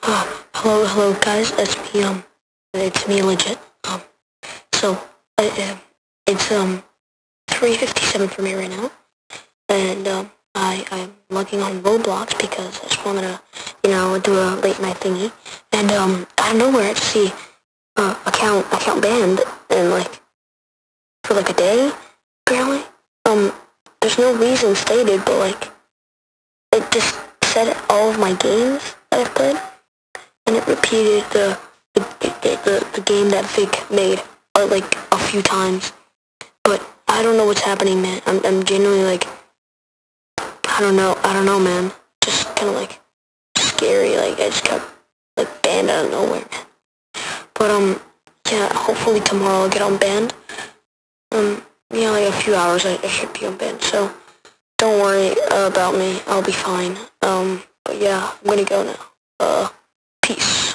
Hello guys, it's me legit. So, it's 3:57 for me right now, and I'm logging on Roblox because I just wanted to, do a late night thingy, and out of nowhere I just see account banned, and for a day, apparently. There's no reason stated, but it just said all of my games that I've played, and it repeated the game that Vic made a few times. But I don't know what's happening, man. I'm genuinely I don't know, man. Just kind of scary. I just got banned out of nowhere, man. But yeah. Hopefully tomorrow I'll get unbanned. Yeah, a few hours I should be unbanned. So don't worry about me. I'll be fine. But yeah, I'm gonna go now. Peace.